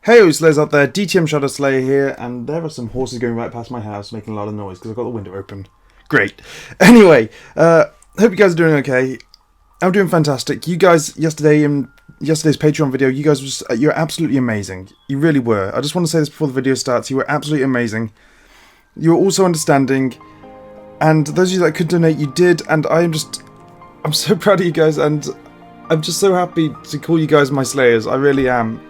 Hey Slayers out there, DTM Shadow Slayer here, and there are some horses going right past my house making a lot of noise because I've got the window open. Great. Anyway, hope you guys are doing okay. I'm doing fantastic. You guys, yesterday's Patreon video, you guys you're absolutely amazing. You really were. I just want to say this before the video starts, you were absolutely amazing. You were also understanding, and those of you that could donate, you did, and I'm so proud of you guys, and I'm just so happy to call you guys my Slayers. I really am.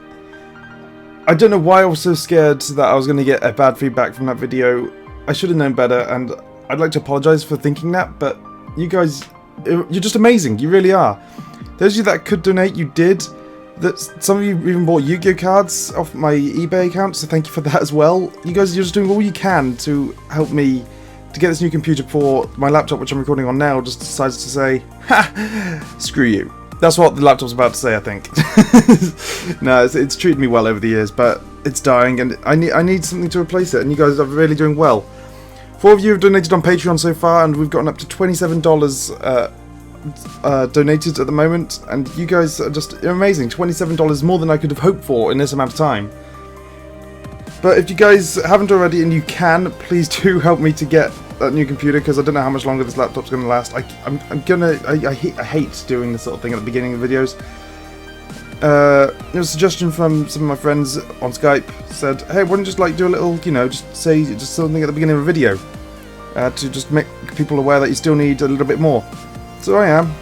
I don't know why I was so scared that I was going to get a bad feedback from that video. I should have known better, and I'd like to apologise for thinking that, but you guys, you're just amazing. You really are. Those of you that could donate, you did. Some of you even bought Yu-Gi-Oh cards off my eBay account, so thank you for that as well. You guys, you're just doing all you can to help me to get this new computer for my laptop, which I'm recording on now, just decides to say, ha, screw you. That's what the laptop's about to say, I think. No, it's treated me well over the years, but it's dying, and I need something to replace it, and you guys are really doing well. 4 of you have donated on Patreon so far, and we've gotten up to $27 donated at the moment, and you guys are just amazing. $27 more than I could have hoped for in this amount of time. But if you guys haven't already, and you can, please do help me to get that new computer, because I don't know how much longer this laptop's going to last. I hate doing this sort of thing at the beginning of videos. There was a suggestion from some of my friends on Skype, said, hey, why don't you just do a little, just say something at the beginning of a video, to just make people aware that you still need a little bit more. So I am.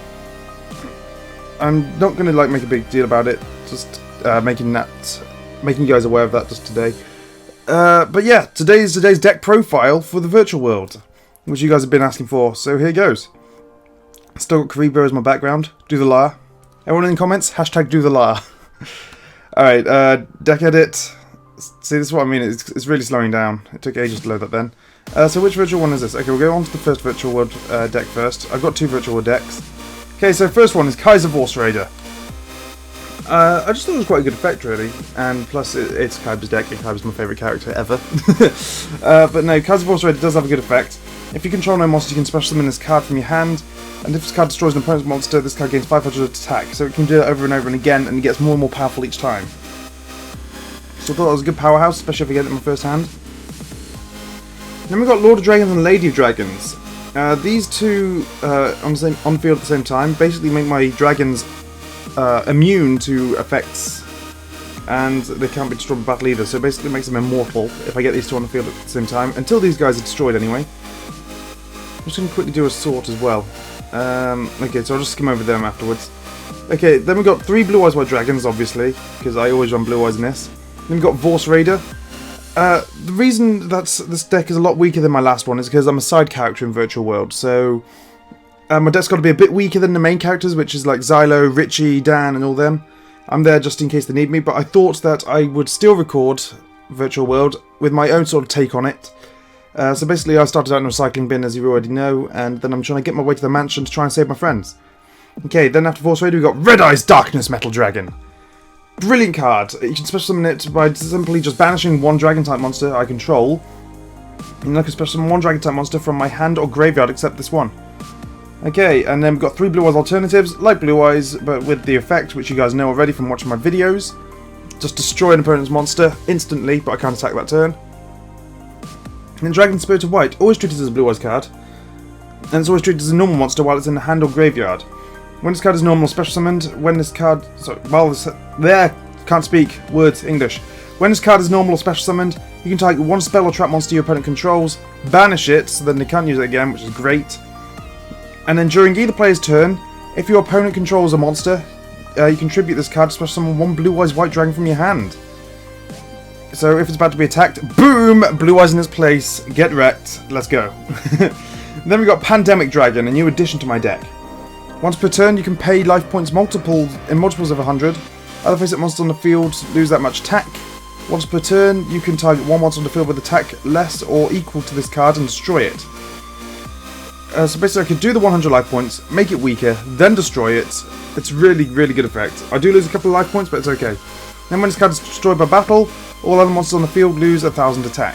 I'm not going to make a big deal about it, just making you guys aware of that just today. But yeah, today's deck profile for the virtual world, which you guys have been asking for, so here goes. Still got Karibo as my background. Do the la. Everyone in the comments, hashtag do the la. Alright, deck edit. See, this is what I mean, it's really slowing down. It took ages to load that then. So which virtual one is this? Okay, we'll go on to the first virtual world deck first. I've got 2 virtual world decks. Okay, so first one is Kaiser Vorse Raider. I just thought it was quite a good effect, really, and plus it's Kaiba's deck, and Kaiba's my favourite character ever. But no, Kaiser Vorse Raider does have a good effect. If you control no monster, you can special summon this card from your hand, and if this card destroys an opponent's monster, this card gains 500 attack, so it can do it over and over and again, and it gets more and more powerful each time. So I thought that was a good powerhouse, especially if I get it in my first hand. Then we've got Lord of Dragons and Lady of Dragons. These two on the field at the same time basically make my dragons immune to effects, and they can't be destroyed by battle either, so it basically makes them immortal if I get these two on the field at the same time, until these guys are destroyed anyway. I'm just going to quickly do a sort as well. Okay, so I'll just skim over them afterwards. Okay, then we've got 3 Blue Eyes White Dragons, obviously, because I always run Blue Eyes in this. Then we've got Vorse Raider. The reason that this deck is a lot weaker than my last one is because I'm a side character in Virtual World, so my deck's got to be a bit weaker than the main characters, which is like Xylo, Richie, Dan, and all them. I'm there just in case they need me, but I thought that I would still record Virtual World with my own sort of take on it. So basically I started out in a recycling bin, as you already know, and then I'm trying to get my way to the mansion to try and save my friends. Okay, then after Vorse Raider we've got Red Eyes Darkness Metal Dragon. Brilliant card. You can special summon it by simply just banishing 1 dragon type monster I control, and I can special summon 1 dragon type monster from my hand or graveyard except this one. Okay, and then we've got 3 Blue Eyes alternatives, like Blue Eyes, but with the effect, which you guys know already from watching my videos. Just destroy an opponent's monster instantly, but I can't attack that turn. And then Dragon Spirit of White, always treated as a Blue Eyes card, and it's always treated as a normal monster while it's in the hand or graveyard. When this card is normal special summoned, when this card... Sorry, can't speak words, English. When this card is normal or special summoned, you can target 1 spell or trap monster your opponent controls, banish it, so then they can't use it again, which is great. And then during either player's turn, if your opponent controls a monster, you contribute this card to special summon 1 Blue Eyes White Dragon from your hand. So if it's about to be attacked, boom! Blue Eyes in its place, get wrecked, let's go. Then we've got Pandemic Dragon, a new addition to my deck. Once per turn, you can pay life points in multiples of 100. Other face-up monsters on the field lose that much attack. Once per turn, you can target 1 monster on the field with attack less or equal to this card and destroy it. So basically I could do the 100 life points, make it weaker, then destroy it. It's really, really good effect. I do lose a couple of life points, but it's okay. Then when this card is destroyed by battle, all other monsters on the field lose 1000 attack.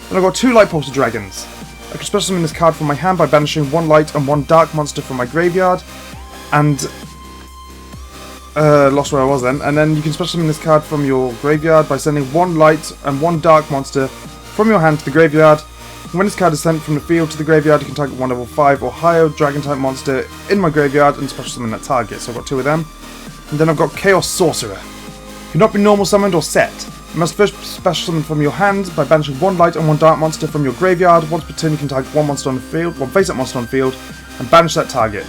Then I've got 2 Light Pulsar Dragons. I can special summon this card from my hand by banishing 1 light and 1 dark monster from my graveyard. And lost where I was then. And then you can special summon this card from your graveyard by sending one light and one dark monster from your hand to the graveyard. When this card is sent from the field to the graveyard, you can target one level 5 or higher dragon-type monster in my graveyard and special summon that target. So I've got 2 of them. And then I've got Chaos Sorcerer. Cannot be normal summoned or set. You must first special summon from your hand by banishing one light and one dark monster from your graveyard. Once per turn, you can target one monster on the field, one face-up monster on the field, and banish that target.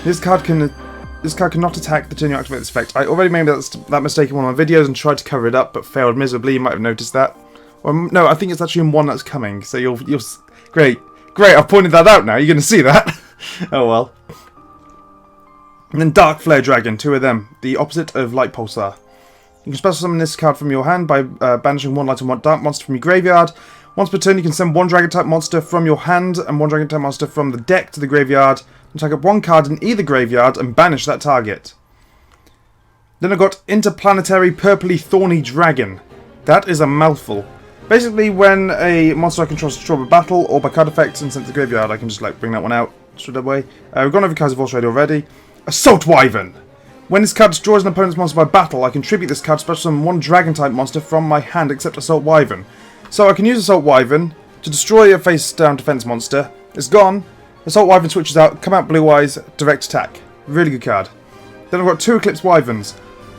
This card cannot attack the turn you activate this effect. I already made that mistake in one of my videos and tried to cover it up, but failed miserably. You might have noticed that. Well, no, I think it's actually in one that's coming. So you'll great. I've pointed that out now. You're going to see that. Oh well. And then Dark Flare Dragon, 2 of them, the opposite of Light Pulsar. You can special summon this card from your hand by banishing one light and one dark monster from your graveyard. Once per turn, you can send one dragon-type monster from your hand and one dragon-type monster from the deck to the graveyard, and take up one card in either graveyard and banish that target. Then I've got Interplanetary Purpley Thorny Dragon. That is a mouthful. Basically, when a monster I control is destroyed by battle or by card effects and sent to the graveyard, I can just bring that one out straight away. We've gone over Kaiser Force already. Assault Wyvern. When this card destroys an opponent's monster by battle, I can tribute this card to special summon one dragon-type monster from my hand except Assault Wyvern. So I can use Assault Wyvern to destroy a face-down defense monster. It's gone. Assault Wyvern switches out, come out Blue Eyes, direct attack. Really good card. Then I've got 2 Eclipse Wyverns.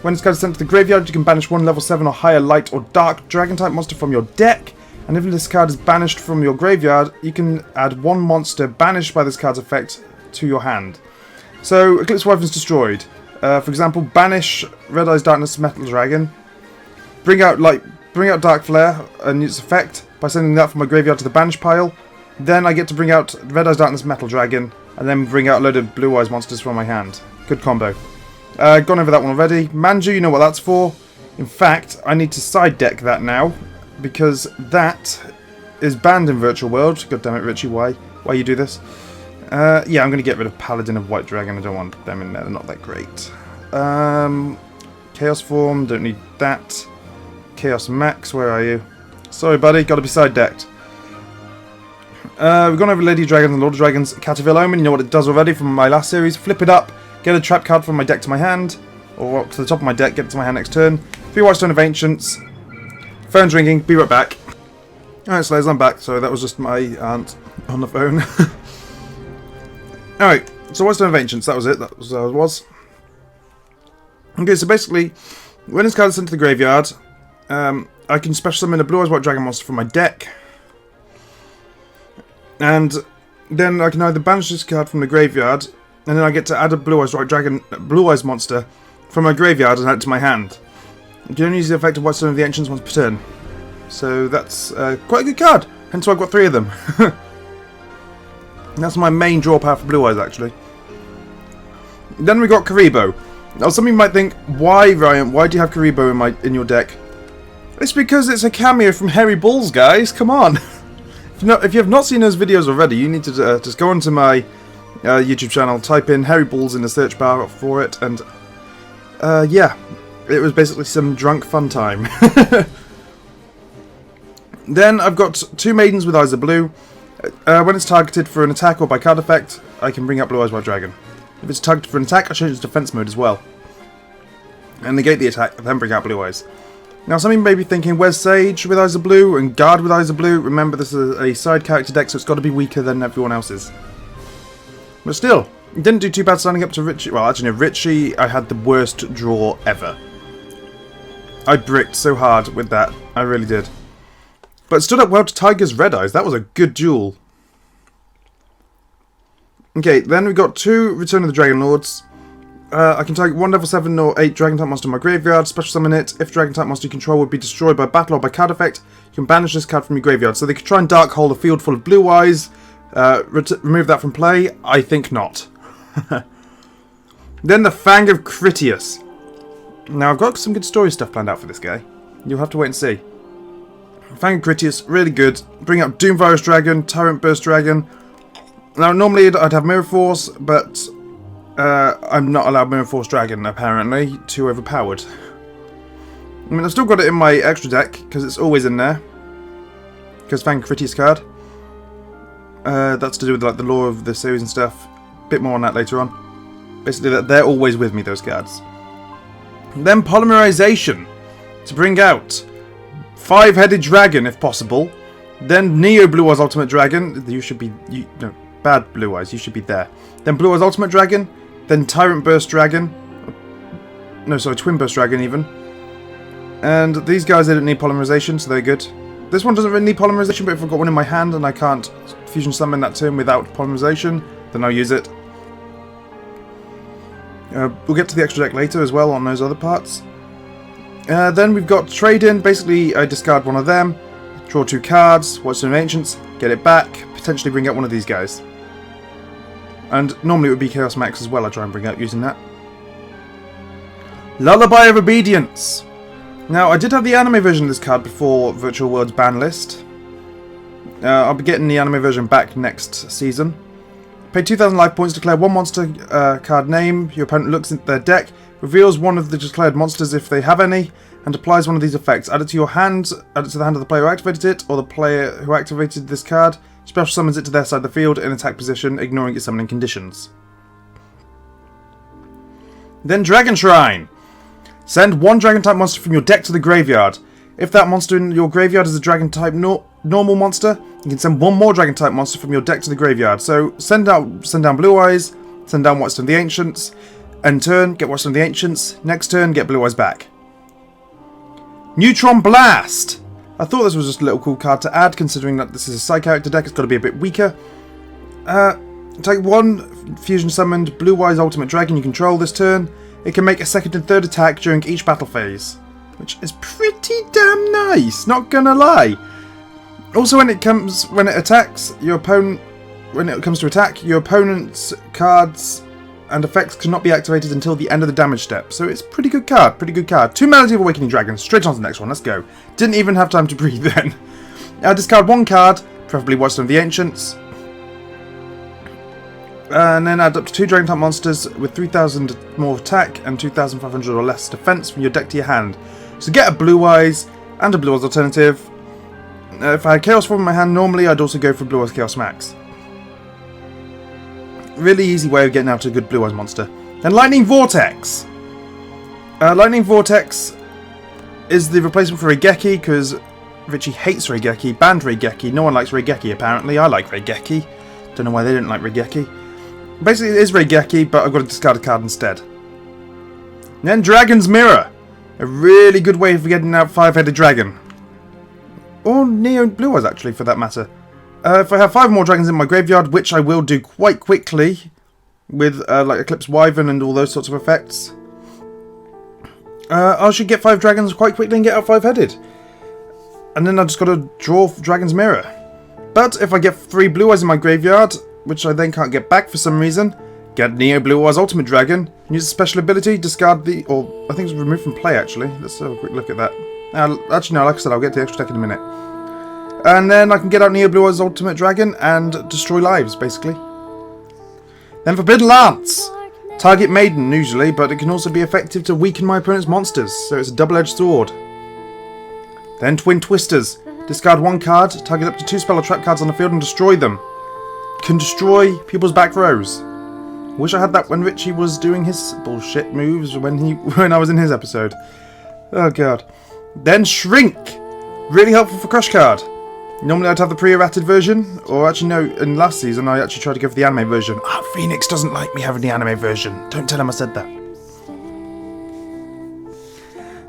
When this card is sent to the graveyard, you can banish one level 7 or higher light or dark dragon-type monster from your deck. And if this card is banished from your graveyard, you can add one monster banished by this card's effect to your hand. So Eclipse Wyvern is destroyed. For example, banish Red Eyes Darkness Metal Dragon. Bring out Dark Flare and use its effect by sending that from my graveyard to the banish pile. Then I get to bring out Red Eyes Darkness Metal Dragon and then bring out a load of Blue Eyes monsters from my hand. Good combo. Gone over that one already. Manju, you know what that's for. In fact, I need to side deck that now because that is banned in Virtual World. God damn it, Richie, why you do this? Yeah, I'm going to get rid of Paladin of White Dragon. I don't want them in there. They're not that great. Chaos Form, don't need that. Chaos Max, where are you? Sorry, buddy, got to be side decked. We've gone over Lady Dragons and Lord of Dragons. Cataville Omen, you know what it does already from my last series. Flip it up. Get a trap card from my deck to my hand, or up to the top of my deck, get it to my hand next turn. 3 White Stone of Ancients. Phone's ringing, be right back. Alright, Slayers, I'm back. Sorry, that was just my aunt on the phone. Alright, so White Stone of Ancients, that was it, that was how it was. Okay, so basically, when this card is sent to the graveyard, I can special summon a Blue Eyes White Dragon monster from my deck. And then I can either banish this card from the graveyard, and then I get to add a Blue Eyes monster from my graveyard and add it to my hand. You can only use the effect of White Stone of the Ancients once per turn. So that's quite a good card, hence why I've got 3 of them. That's my main draw power for Blue Eyes, actually. Then we got Karibo. Now some of you might think, why, Ryan, why do you have Karibo in your deck? It's because it's a cameo from Hairy Balls, guys, come on! If you have not seen those videos already, you need to just go onto my YouTube channel, type in Hairy Balls in the search bar for it, and yeah, it was basically some drunk fun time. Then I've got 2 Maidens with Eyes of Blue. When it's targeted for an attack or by card effect, I can bring up Blue Eyes White Dragon. If it's targeted for an attack, I change its defense mode as well. And negate the attack, then bring out Blue Eyes. Now some of you may be thinking, where's Sage with Eyes of Blue and Guard with Eyes of Blue? Remember, this is a side character deck, so it's got to be weaker than everyone else's. But still, it didn't do too bad standing up to Richie. Well, actually no, Richie, I had the worst draw ever. I bricked so hard with that, I really did. But it stood up well to Tiger's Red Eyes, that was a good duel. Okay, then we got 2 Return of the Dragon Lords. I can target 1 level 7 or 8 Dragon-type monster in my graveyard, special summon it. If Dragon-type monster you control would be destroyed by battle or by card effect, you can banish this card from your graveyard. So they could try and Dark Hole a field full of Blue Eyes, remove that from play. I think not. Then the Fang of Critias. Now I've got some good story stuff planned out for this guy. You'll have to wait and see. Fang of Critias, really good. Bring up Doom Virus Dragon, Tyrant Burst Dragon. Now normally I'd have Mirror Force, but I'm not allowed Mirror Force Dragon, apparently. Too overpowered. I mean, I've still got it in my extra deck, because it's always in there. Because Fang Critias card. That's to do with like the lore of the series and stuff. Bit more on that later on. Basically, they're always with me, those cards. Then Polymerization to bring out 5-headed dragon if possible. Then Neo Blue Eyes Ultimate Dragon. You should be... no, bad Blue Eyes. You should be there. Then Blue Eyes Ultimate Dragon. Then Tyrant Burst Dragon. No, sorry, Twin Burst Dragon even. And these guys, they don't need Polymerization, so they're good. This one doesn't really need Polymerization, but if I've got one in my hand and I can't Fusion Summon that turn without Polymerization, then I'll use it. We'll get to the extra deck later as well on those other parts. Then we've got Trade-In. Basically, I discard one of them, draw 2 cards, watch some Ancients, get it back, potentially bring out one of these guys. And normally it would be Chaos Max as well I try and bring out using that. Lullaby of Obedience. Now, I did have the anime version of this card before Virtual World's ban list. I'll be getting the anime version back next season. Pay 2,000 life points, declare one monster card name. Your opponent looks into their deck, reveals one of the declared monsters if they have any, and applies one of these effects. Add it to your hand, add it to the hand of the player who activated it, or the player who activated this card. Special summons it to their side of the field in attack position, ignoring its summoning conditions. Then Dragon Shrine. Send one Dragon-type monster from your deck to the graveyard. If that monster in your graveyard is a Dragon-type normal monster, you can send one more Dragon-type monster from your deck to the graveyard. So send down Blue Eyes, send down Watchstone of the Ancients, end turn, get Watchstone of the Ancients, next turn, get Blue Eyes back. Neutron Blast! I thought this was just a little cool card to add, considering that this is a side character deck, it's got to be a bit weaker. Take one Fusion Summoned Blue Eyes Ultimate Dragon you control this turn. It can make a second and third attack during each battle phase, which is pretty damn nice, not gonna lie. Also, when it comes to attack, your opponent's cards and effects cannot be activated until the end of the damage step. So it's pretty good card, pretty good card. 2 Melody of Awakening Dragons, straight on to the next one, let's go. Didn't even have time to breathe then. Discard one card, preferably Watchstone of the Ancients. And then add up to 2 Dragon-type monsters with 3,000 more attack and 2,500 or less defense from your deck to your hand. So get a Blue Eyes and a Blue Eyes alternative. If I had Chaos Form in my hand, normally I'd also go for Blue Eyes Chaos Max. Really easy way of getting out a good Blue Eyes monster. Then Lightning Vortex. Lightning Vortex is the replacement for Raigeki, because Richie hates Raigeki, banned Raigeki. No one likes Raigeki apparently. I like Raigeki. Don't know why they didn't like Raigeki. Basically, it is Raigeki, but I've got to discard a card instead. And then Dragon's Mirror. A really good way of getting out 5-headed dragon. Or Neo Blue Eyes, actually, for that matter. If I have 5 more dragons in my graveyard, which I will do quite quickly, with like Eclipse Wyvern and all those sorts of effects, I should get 5 dragons quite quickly and get out 5-headed. And then I've just got to draw Dragon's Mirror. But if I get 3 Blue Eyes in my graveyard, which I then can't get back for some reason, get Neo Blue Eyes Ultimate Dragon, use a special ability, discard the... or I think it's removed from play actually. Let's have a quick look at that. Actually no, like I said, I'll get to the extra deck in a minute. And then I can get out Neo Blue Eyes Ultimate Dragon and destroy lives, basically. Then Forbidden Lance. Target Maiden, usually, but it can also be effective to weaken my opponent's monsters, so it's a double-edged sword. Then Twin Twisters. Discard 1 card, target up to 2 spell or trap cards on the field and destroy them. Can destroy people's back rows. Wish I had that when Richie was doing his bullshit moves when I was in his episode. Oh god. Then Shrink. Really helpful for Crush card. Normally I'd have the pre-errated version, or actually no, in last season I actually tried to go for the anime version. Phoenix doesn't like me having the anime version. Don't tell him I said that.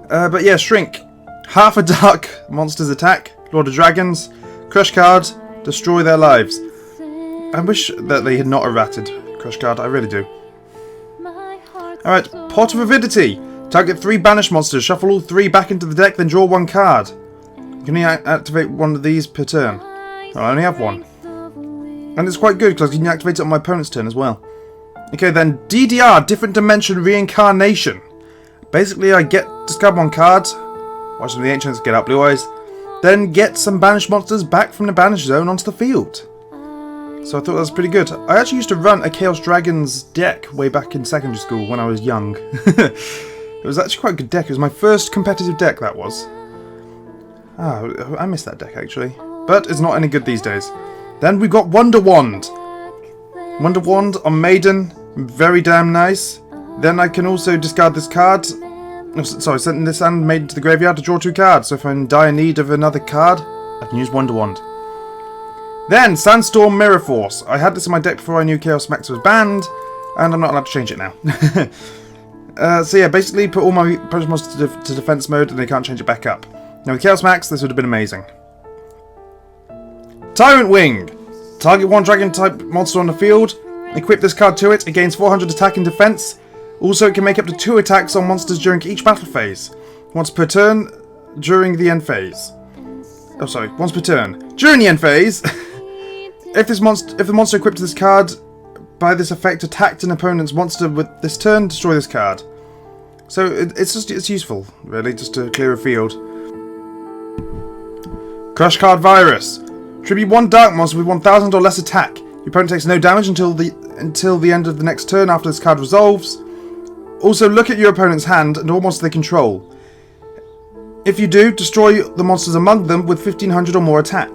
But yeah, Shrink. Half a dark monster's attack, Lord of Dragons, Crush card, destroy their lives. I wish that they had not errated Crush card, I really do. Alright, Pot of Avidity. Target 3 banished monsters, shuffle all 3 back into the deck, then draw 1 card. You can only activate one of these per turn. I only have 1. And it's quite good because you can activate it on my opponent's turn as well. Okay, then DDR, Different Dimension Reincarnation. Basically, I discard 1 card, watch some of the Ancients, get out Blue Eyes, then get some banished monsters back from the banished zone onto the field. So I thought that was pretty good. I actually used to run a Chaos Dragons deck way back in secondary school when I was young. It was actually quite a good deck. It was my first competitive deck, that was. I missed that deck actually. But it's not any good these days. Then we've got Wonder Wand. Wonder Wand on Maiden. Very damn nice. Then I can also discard this card. Sorry, send this handmaiden to the graveyard to draw 2 cards. So if I'm in dire need of another card, I can use Wonder Wand. Then, Sandstorm Mirror Force. I had this in my deck before I knew Chaos Max was banned, and I'm not allowed to change it now. So yeah, basically put all my opponent's monsters to defense mode and they can't change it back up. Now with Chaos Max, this would have been amazing. Tyrant Wing. Target 1 dragon type monster on the field. Equip this card to it. It gains 400 attack and defense. Also, it can make up to 2 attacks on monsters during each battle phase. Once per turn during the end phase. Oh, sorry. Once per turn. During the end phase, if the monster equipped to this card by this effect attacked an opponent's monster with this turn, destroy this card. So it's useful, really, just to clear a field. Crush Card Virus. Tribute 1 dark monster with 1000 or less attack. Your opponent takes no damage until the end of the next turn after this card resolves. Also, look at your opponent's hand and all monsters they control. If you do, destroy the monsters among them with 1500 or more attack.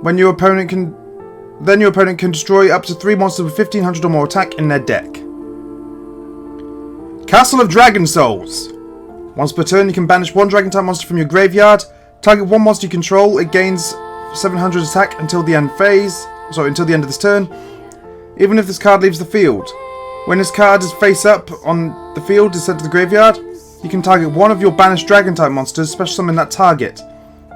Then your opponent can destroy up to 3 monsters with 1500 or more attack in their deck. Castle of Dragon Souls. Once per turn, you can banish 1 dragon type monster from your graveyard. Target 1 monster you control. It gains 700 attack until the end phase. Sorry, until the end of this turn. Even if this card leaves the field. When this card is face up on the field is sent to the graveyard, you can target 1 of your banished dragon type monsters, special summon that target.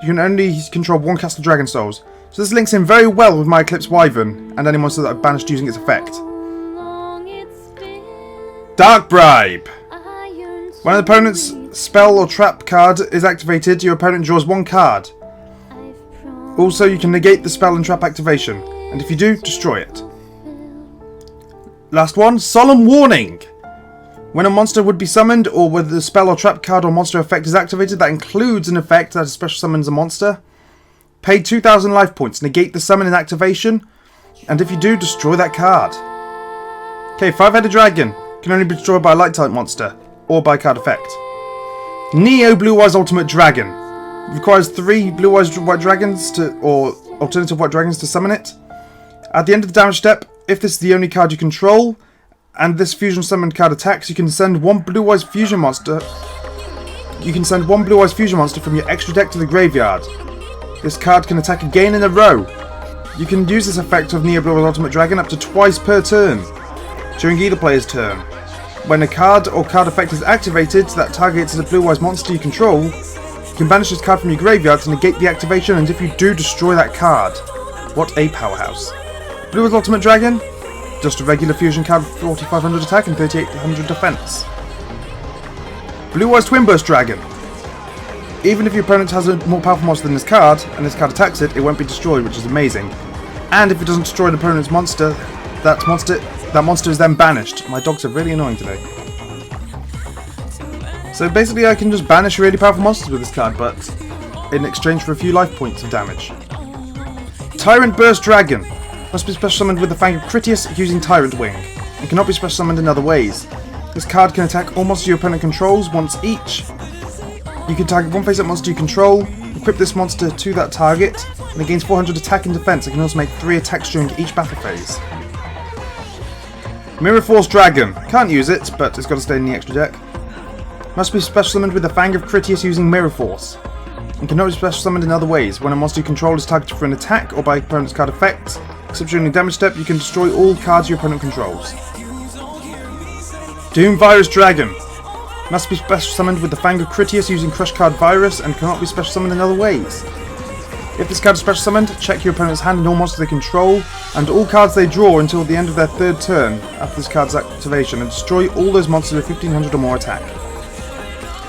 You can only control 1 Castle of Dragon Souls. So this links in very well with my Eclipse Wyvern and any monster that I've banished using its effect. Dark Bribe. When an opponent's spell or trap card is activated, your opponent draws 1 card. Also, you can negate the spell and trap activation, and if you do, destroy it. Last one, Solemn Warning. When a monster would be summoned, or whether the spell or trap card or monster effect is activated, that includes an effect that special summons a monster. Pay 2000 life points, negate the summon and activation, and if you do, destroy that card. Okay, 5-headed dragon can only be destroyed by a light type monster, or by card effect. Neo Blue Eyes Ultimate Dragon. It requires 3 Blue Eyes White Dragons or alternative White Dragons to summon it. At the end of the damage step, if this is the only card you control, and this fusion summoned card attacks, you can send 1 Blue Eyes Fusion monster. You can send 1 Blue Eyes Fusion monster from your extra deck to the graveyard. This card can attack again in a row. You can use this effect of Neo Blue Eyes Ultimate Dragon up to twice per turn, during either player's turn. When a card or card effect is activated that targets a Blue Eyes monster you control, you can banish this card from your graveyard to negate the activation, and if you do, destroy that card. What a powerhouse. Blue Eyes Ultimate Dragon, just a regular fusion card with 4500 attack and 3800 defense. Blue Eyes Twin Burst Dragon. Even if your opponent has a more powerful monster than this card, and this card attacks it, it won't be destroyed, which is amazing. And if it doesn't destroy an opponent's monster, that monster is then banished. My dogs are really annoying today. So basically I can just banish really powerful monsters with this card, but in exchange for a few life points of damage. Tyrant Burst Dragon. Must be special summoned with the Fang of Critias using Tyrant Wing. It cannot be special summoned in other ways. This card can attack all monsters your opponent controls once each. You can target 1 face-up monster you control, equip this monster to that target, and it gains 400 attack and defense. It can also make 3 attacks during each battle phase. Mirror Force Dragon. Can't use it, but it's got to stay in the extra deck. Must be special summoned with the Fang of Critias using Mirror Force. And cannot be special summoned in other ways. When a monster you control is targeted for an attack or by opponent's card effect, except during the damage step, you can destroy all cards your opponent controls. Doom Virus Dragon. Must be special summoned with the Fang of Critias using Crush Card Virus and cannot be special summoned in other ways. If this card is special summoned, check your opponent's hand and all monsters they control, and all cards they draw until the end of their 3rd turn after this card's activation, and destroy all those monsters with 1500 or more attack.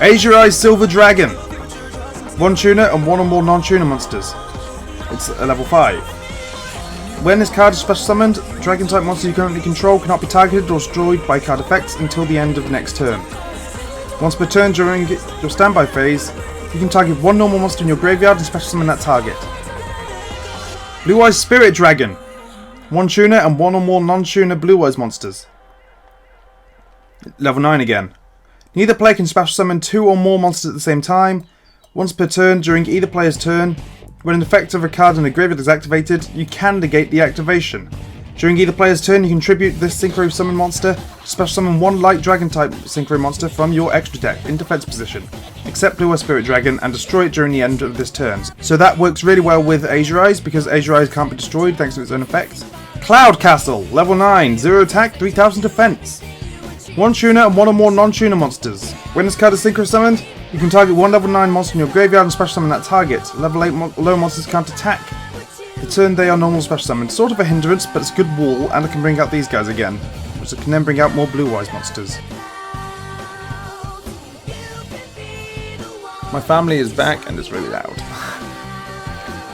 Azure Eyes Silver Dragon. 1 tuner and 1 or more non-tuner monsters. It's a level 5. When this card is special summoned, dragon type monster you currently control cannot be targeted or destroyed by card effects until the end of the next turn. Once per turn during your standby phase, you can target 1 normal monster in your graveyard and special summon that target. Blue Eyes Spirit Dragon. 1 tuner and 1 or more non-tuner Blue Eyes monsters. Level 9 again. Neither player can special summon 2 or more monsters at the same time. Once per turn during either player's turn, when an effect of a card in the graveyard is activated, you can negate the activation. During either player's turn, you contribute this Synchro Summon monster to special summon one light dragon type Synchro monster from your extra deck in defense position, except Blue Eyes Spirit Dragon, and destroy it during the end of this turn. So that works really well with Azure Eyes, because Azure Eyes can't be destroyed thanks to its own effect. Cloud Castle, level 9, 0 attack, 3000 defense. 1 tuner and 1 or more non-tuner monsters. When this card is Synchro Summoned, you can target 1 level 9 monster in your graveyard and special summon that target. Level 8 low monsters can't attack. The turn they are normal special summoned. Sort of a hindrance, but it's a good wall, and I can bring out these guys again, which can then bring out more Blue Eyes monsters. My family is back, and it's really loud.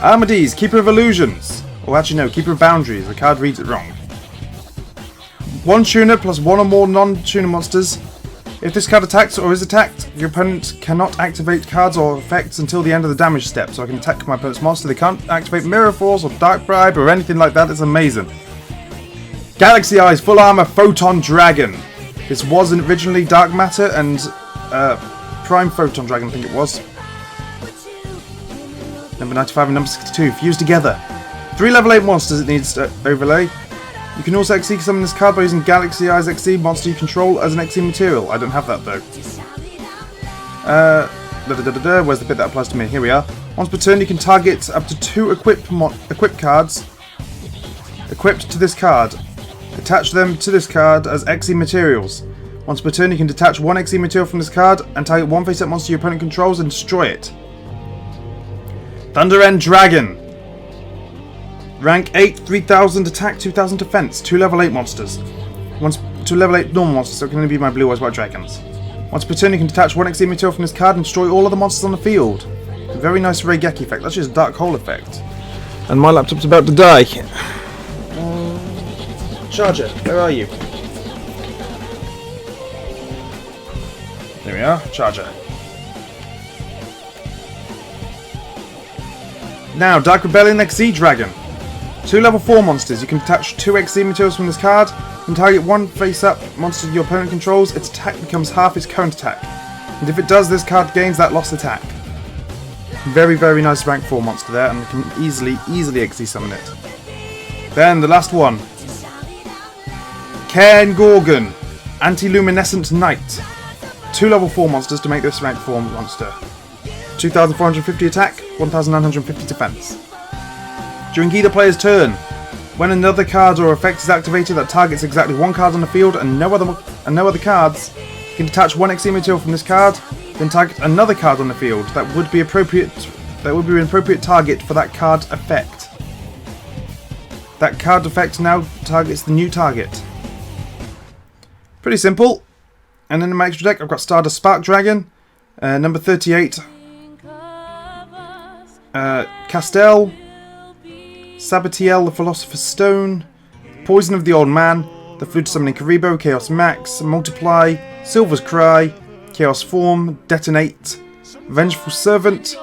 Armades, Keeper of Illusions. Or actually no, Keeper of Boundaries. The card reads it wrong. 1 tuner plus 1 or more non-tuner monsters. If this card attacks or is attacked, your opponent cannot activate cards or effects until the end of the damage step, so I can attack my opponent's monster. They can't activate Mirror Force or Dark Bribe or anything like that. It's amazing. Galaxy Eyes Full Armor Photon Dragon. This wasn't originally Dark Matter and Prime Photon Dragon, I think it was. Number 95 and number 62 fused together. 3 level 8 monsters it needs to overlay. You can also XE summon this card by using Galaxy Eyes XE monster you control as an XE material. I don't have that though. Where's the bit that applies to me? Here we are. Once per turn you can target up to 2 equip cards equipped to this card. Attach them to this card as XE materials. Once per turn you can detach 1 XE material from this card and target 1 face-up monster your opponent controls and destroy it. Thunder End Dragon. Rank 8, 3000 attack, 2000 defense, 2 level 8 monsters. 2 level 8 normal monsters, so it can only be my Blue Eyes White Dragons. Once per turn you can detach 1 XE material from this card and destroy all other monsters on the field. A very nice Reigeki effect, that's just a Dark Hole effect. And my laptop's about to die. Charger, where are you? There we are, Charger. Now, Dark Rebellion XE Dragon. 2 level 4 monsters. You can attach 2 XE materials from this card and target 1 face-up monster your opponent controls. Its attack becomes half its current attack. And if it does, this card gains that lost attack. Very, very nice rank 4 monster there, and you can easily XE summon it. Then, the last one. Cairn Gorgon. Anti-Luminescent Knight. 2 level 4 monsters to make this rank 4 monster. 2450 attack, 1950 defense. During either player's turn, when another card or effect is activated that targets exactly 1 card on the field and no other cards, you can detach 1 XE material from this card, then target another card on the field that would be an appropriate target for that card effect. That card effect now targets the new target. Pretty simple. And then in my extra deck, I've got Stardust Spark Dragon, number 38, Castel, Sabatiel the Philosopher's Stone, Poison of the Old Man, the Flute Summoning Karibo, Chaos Max, Multiply, Silver's Cry, Chaos Form, Detonate, Vengeful Servant,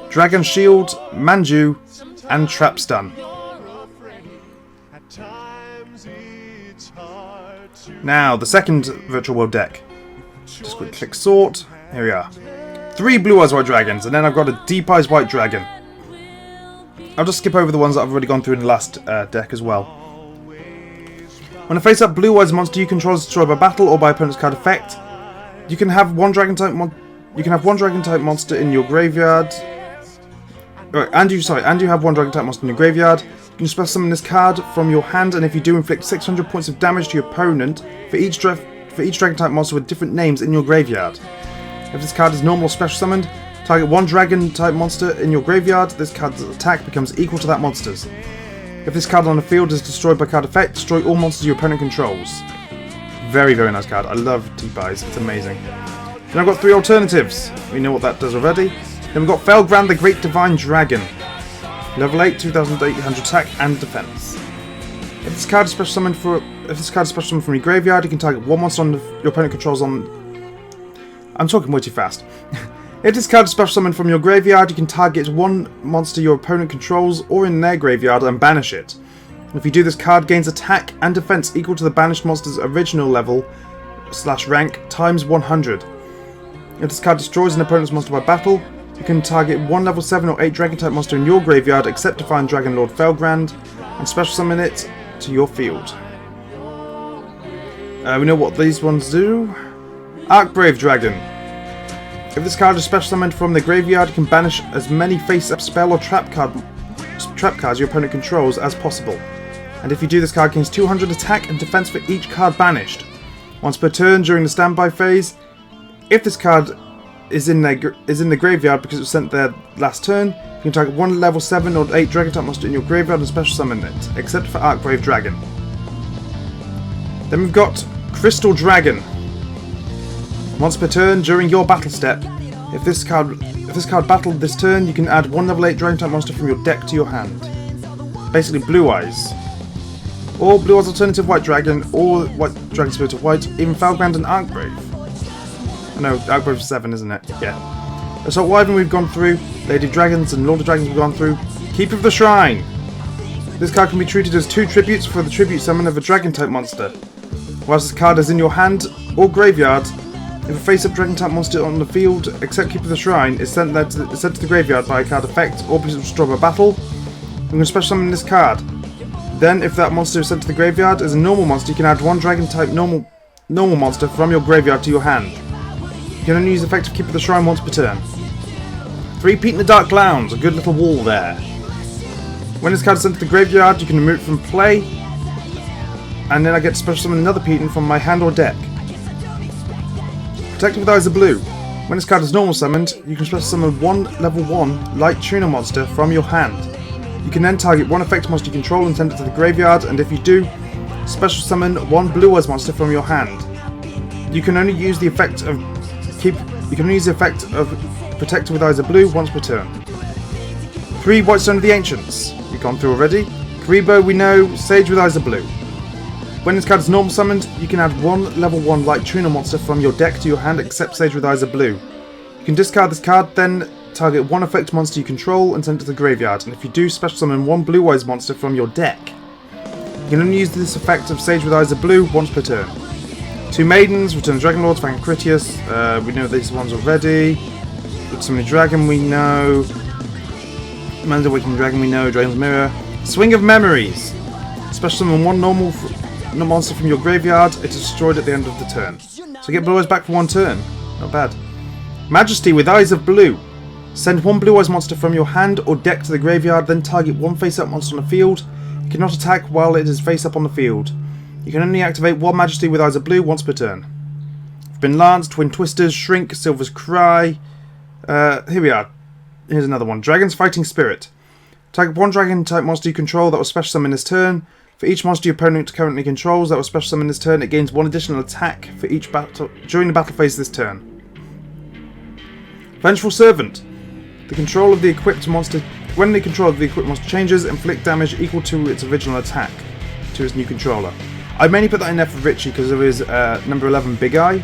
Dragon Shield, Manju, and Trap Stun. Now, the second Virtual World deck. Just quick click sort. Here we are. 3 Blue Eyes White Dragons, and then I've got a Deep Eyes White Dragon. I'll just skip over the ones that I've already gone through in the last deck as well. When a face-up Blue Eyes monster you control is destroyed by battle or by opponent's card effect, you can have one Dragon type monster in your graveyard. And you have 1 Dragon type monster in your graveyard. You can special summon this card from your hand, and if you do, inflict 600 points of damage to your opponent for each Dragon type monster with different names in your graveyard. If this card is normal or special summoned, target 1 Dragon type monster in your graveyard. This card's attack becomes equal to that monster's. If this card on the field is destroyed by card effect, destroy all monsters your opponent controls. Very, very nice card. I love Deep Eyes. It's amazing. Then I've got 3 alternatives. We know what that does already. Then we've got Felgrand the Great Divine Dragon. Level 8, 2800 attack and defense. If this card is special summoned from your graveyard, you can target 1 monster your opponent controls on. I'm talking way too fast. If this card is special summoned from your graveyard, you can target 1 monster your opponent controls or in their graveyard and banish it. If you do, this card gains attack and defense equal to the banished monster's original level / rank times 100. If this card destroys an opponent's monster by battle, you can target 1 level 7 or 8 Dragon type monster in your graveyard except Divine Dragon Lord Felgrand and special summon it to your field. We know what these ones do. Archbrave Dragon. If this card is special summoned from the graveyard, you can banish as many face-up spell or trap cards your opponent controls as possible. And if you do, this card gains 200 attack and defense for each card banished. Once per turn during the standby phase, if this card is in the graveyard because it was sent there last turn, you can target one level 7 or 8 dragon type monster in your graveyard and special summon it, except for Archbrave Dragon. Then we've got Crystal Dragon. Once per turn during your battle step, if this card battled this turn, you can add one level 8 dragon type monster from your deck to your hand. Basically Blue Eyes. Or Blue Eyes Alternative White Dragon, or White Dragon Spirit of White, even Falgrand and Archbrave. I know, Archbrave 7, isn't it? Yeah. Assault Wyvern we've gone through, Lady of Dragons and Lord of Dragons we've gone through. Keeper of the Shrine. This card can be treated as 2 tributes for the tribute summon of a dragon type monster. Whilst this card is in your hand or graveyard, if a face-up dragon type monster on the field, except Keeper of the Shrine, is sent to the graveyard by a card effect or be destroyed by battle, you can special summon this card. Then, if that monster is sent to the graveyard as a normal monster, you can add one dragon type normal monster from your graveyard to your hand. You can only use the effect of Keeper of the Shrine once per turn. 3 Pete and the Dark Clowns, a good little wall there. When this card is sent to the graveyard, you can remove it from play, and then I get to special summon another Pete from my hand or deck. Protected with Eyes of Blue. When this card is normal summoned, you can special summon one level 1 light tuner monster from your hand. You can then target one effect monster you control and send it to the graveyard, and if you do, special summon one Blue Eyes monster from your hand. You can only use the effect of Protected with Eyes of Blue once per turn. 3 Whitestone of the Ancients. We've gone through already. Karibo we know, Sage with Eyes of Blue. When this card is normal summoned, you can add one level 1 light tuner monster from your deck to your hand except Sage with Eyes of Blue. You can discard this card, then target one effect monster you control and send it to the graveyard, and if you do, special summon one Blue Eyes monster from your deck. You can only use this effect of Sage with Eyes of Blue once per turn. 2 Maidens, Return of Dragon Lords, Fang Critias, we know these ones already. Summoning Dragon we know. Man's Awakening Dragon we know, Dragon's Mirror. Swing of Memories. Special summon one normal monster from your graveyard, it is destroyed at the end of the turn. So get Blue Eyes back for 1 turn. Not bad. Majesty with Eyes of Blue. Send one Blue Eyes monster from your hand or deck to the graveyard, then target one face-up monster on the field. It cannot attack while it is face-up on the field. You can only activate one Majesty with Eyes of Blue once per turn. Bin Lance, Twin Twisters, Shrink, Silver's Cry. Here we are. Here's another one. Dragon's Fighting Spirit. Target one dragon type monster you control that was special summoned this turn. For each monster your opponent currently controls that was special summoned this turn, it gains 1 additional attack for each battle during the battle phase this turn. Vengeful Servant. The control of the equipped monster. When the control of the equipped monster changes, inflict damage equal to its original attack to its new controller. I mainly put that in there for Richie because of his number 11 Big Eye.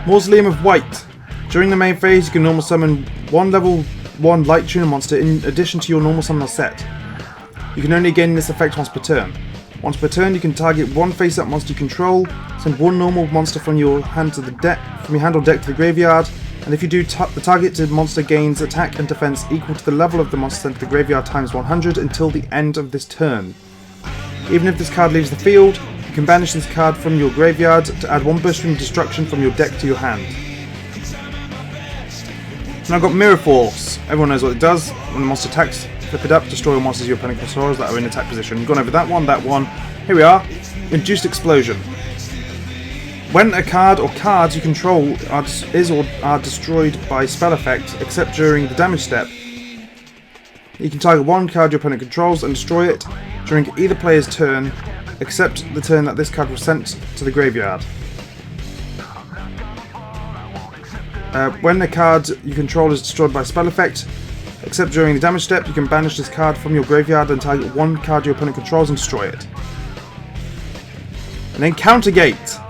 Mausoleum of White. During the main phase, you can normal summon one level 1 light tuner monster in addition to your normal summoner set. You can only gain this effect once per turn. Once per turn, you can target one face-up monster you control, send one normal monster from your hand to the deck, from your hand or deck to the graveyard, and if you do, the targeted monster gains attack and defense equal to the level of the monster sent to the graveyard times 100 until the end of this turn. Even if this card leaves the field, you can banish this card from your graveyard to add 1 burst from destruction from your deck to your hand. Now I've got Mirror Force. Everyone knows what it does. When the monster attacks, flip it up, destroy all monsters your opponent controls that are in attack position. We've gone over that one. Here we are. Induced Explosion. When a card or cards you control are destroyed by spell effect, except during the damage step, you can target one card your opponent controls and destroy it during either player's turn, except the turn that this card was sent to the graveyard. When a card you control is destroyed by spell effect, except during the damage step, you can banish this card from your graveyard and target one card your opponent controls and destroy it. And then Countergate.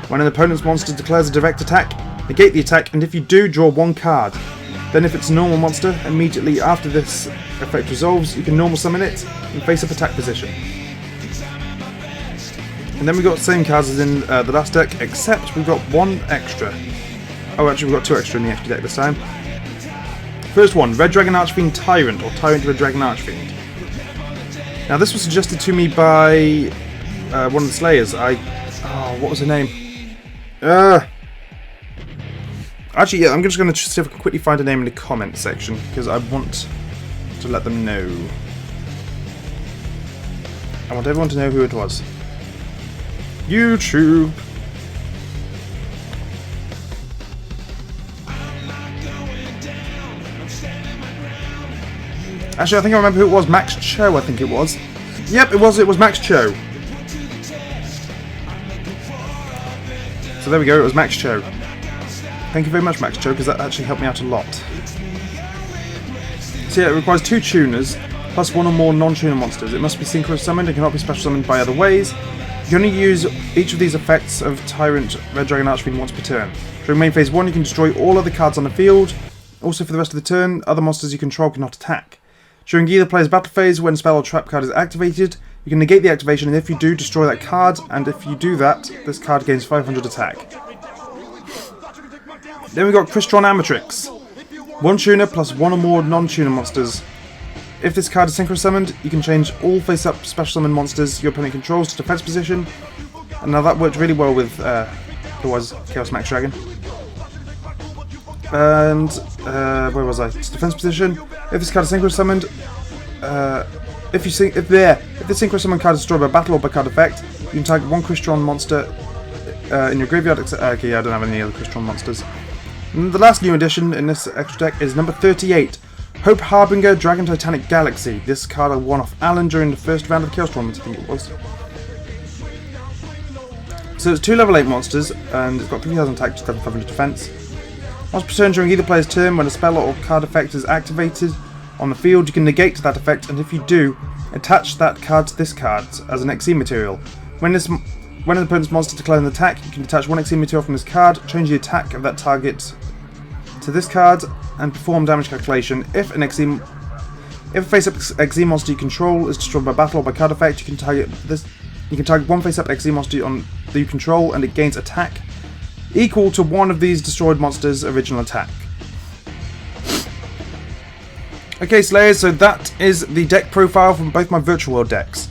When an opponent's monster declares a direct attack, negate the attack, and if you do, draw 1 card. Then if it's a normal monster, immediately after this effect resolves, you can normal summon it in face-up attack position. And then we've got the same cards as in the last deck, except we've got 1 extra. Oh, actually we've got 2 extra in the extra deck this time. First one, Red Dragon Archfiend Tyrant, or Tyrant Red Dragon Archfiend. Now this was suggested to me by one of the Slayers. What was her name? Actually, yeah, I'm just going to see if I can quickly find a name in the comment section, because I want to let them know. I want everyone to know who it was. YouTube! Actually, I think I remember who it was. Max Cho, I think it was. Yep, it was Max Cho. So there we go, it was Max Cho. Thank you very much, Max Cho, because that actually helped me out a lot. So yeah, it requires 2 tuners, plus 1 or more non-tuner monsters. It must be synchro summoned and cannot be special summoned by other ways. You can only use each of these effects of Tyrant, Red Dragon, Archfiend once per turn. During main phase 1, you can destroy all other cards on the field. Also, for the rest of the turn, other monsters you control cannot attack. During either player's battle phase, when a spell or trap card is activated, you can negate the activation, and if you do, destroy that card, and if you do that, this card gains 500 attack. Then we've got Crystron Amatrix. 1 tuner plus 1 or more non-tuner monsters. If this card is synchro summoned, you can change all face-up special summon monsters your opponent controls to defense position. And now that worked really well with otherwise Chaos Max Dragon. And where was I? It's defense position. If this card is synchro summoned, if the synchro summon card is destroyed by battle or by card effect, you can target 1 Crystron monster in your graveyard. Okay, yeah, I don't have any other Crystron monsters. And the last new addition in this extra deck is number 38, Hope Harbinger Dragon Titanic Galaxy. This card I won off Alan during the first round of the Chaos Tournament, I think it was. So it's 2 level 8 monsters, and it's got 3000 attack, 7500 defense. Once per turn during either player's turn, when a spell or card effect is activated on the field, you can negate that effect, and if you do, attach that card to this card as an XE material. When an opponent's monster declares an attack, you can detach 1 XE material from this card, change the attack of that target to this card, and perform damage calculation. If a face-up XE monster you control is destroyed by battle or by card effect, you can target 1 face-up XE monster that you control, and it gains attack equal to 1 of these destroyed monsters' original attack. Okay, Slayers, so that is the deck profile from both my Virtual World decks.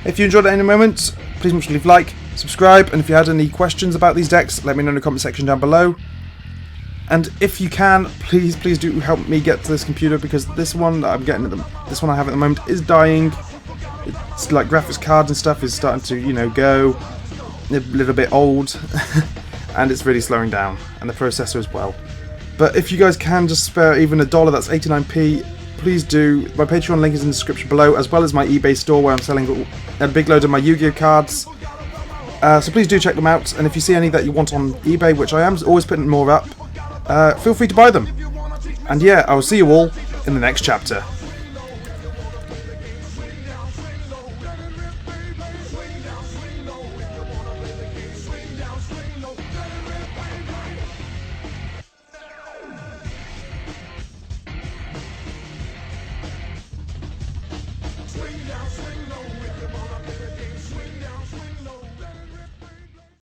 If you enjoyed it at any moment, please make sure to leave a like, subscribe, and if you had any questions about these decks, let me know in the comment section down below. And if you can, please do help me get to this computer, because this one that I'm getting this one I have at the moment is dying. It's like graphics cards and stuff is starting to, you know, go a little bit old, and it's really slowing down, and the processor as well. But if you guys can just spare even $1, that's 89p, please do. My Patreon link is in the description below, as well as my eBay store where I'm selling a big load of my Yu-Gi-Oh cards. So please do check them out, and if you see any that you want on eBay, which I am always putting more up, feel free to buy them. And yeah, I will see you all in the next chapter. Swing down, swing